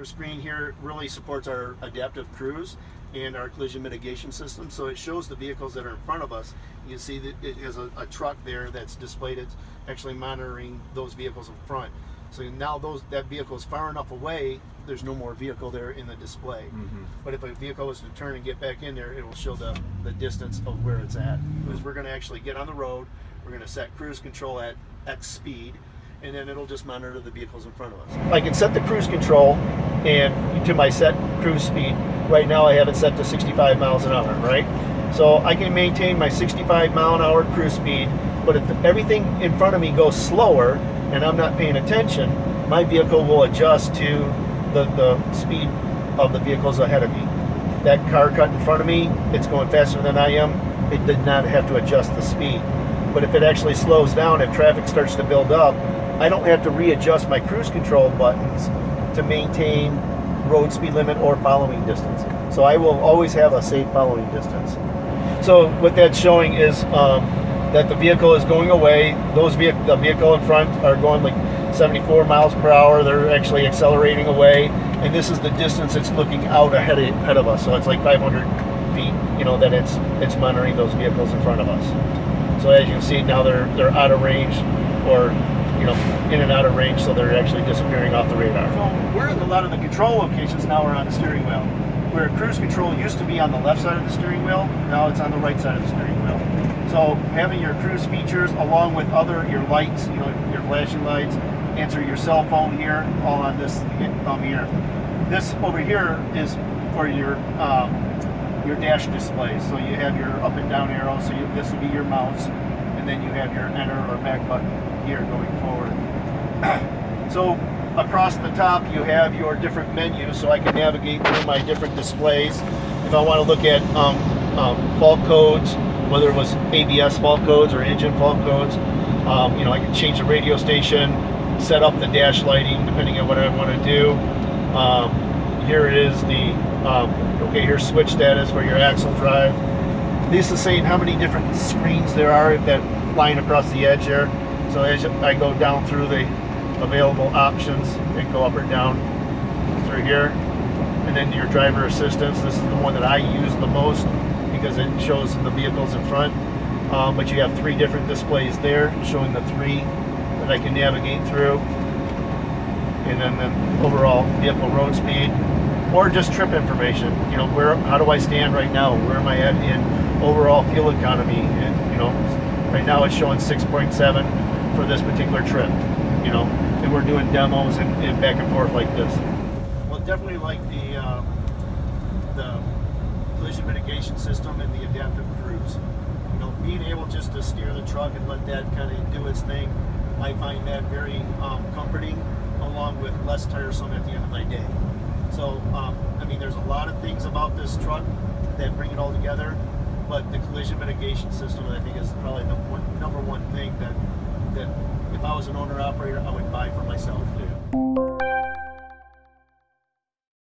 screen here really supports our adaptive cruise and our collision mitigation system. So it shows the vehicles that are in front of us. You can see that it has a truck there that's displayed. It's actually monitoring those vehicles in front. So now that vehicle is far enough away, there's no more vehicle there in the display. But if a vehicle was to turn and get back in there, it will show the distance of where it's at. Because we're going to actually get on the road, we're going to set cruise control at X speed, and then it'll just monitor the vehicles in front of us. I can set the cruise control and to my set cruise speed. Right now I have it set to 65 miles an hour, right? So I can maintain my 65 mile an hour cruise speed, but if everything in front of me goes slower and I'm not paying attention, my vehicle will adjust to the speed of the vehicles ahead of me. That car cut in front of me, it's going faster than I am. It did not have to adjust the speed. But if it actually slows down, if traffic starts to build up, I don't have to readjust my cruise control buttons to maintain road speed limit or following distance. So I will always have a safe following distance. So what that's showing is that the vehicle is going away. The vehicle in front are going like 74 miles per hour. They're actually accelerating away, and this is the distance it's looking out ahead of us. So it's like 500 feet, that it's monitoring those vehicles in front of us. So as you can see now, they're out of range, or in and out of range, so they're actually disappearing off the radar. So we're in a lot of the control locations now are on the steering wheel. Where cruise control used to be on the left side of the steering wheel, now it's on the right side of the steering wheel. So having your cruise features along with your lights, your flashing lights, answer your cell phone here, all on this thumb here. This over here is for your dash displays. So you have your up and down arrow, so this will be your mouse, and then you have your enter or back button here going forward. So across the top you have your different menus, so I can navigate through my different displays. If I want to look at fault codes, whether it was ABS fault codes or engine fault codes, I can change the radio station, set up the dash lighting depending on what I want to do. Here it is here's switch status for your axle drive. This is saying how many different screens there are that line across the edge there. So as I go down through the available options, and go up or down through here, and then your driver assistance. This is the one that I use the most because it shows the vehicles in front. But you have 3 different displays there showing the 3 that I can navigate through, and then the overall vehicle road speed, or just trip information. How do I stand right now? Where am I at in overall fuel economy? And right now it's showing 6.7 for this particular trip. And we're doing demos and back and forth like this. Well, definitely like the collision mitigation system and the adaptive cruise. Being able just to steer the truck and let that kind of do its thing, I find that very comforting, along with less tiresome at the end of my day. So, there's a lot of things about this truck that bring it all together, but the collision mitigation system, I think, is probably the number one thing that if I was an owner-operator, I would buy for myself.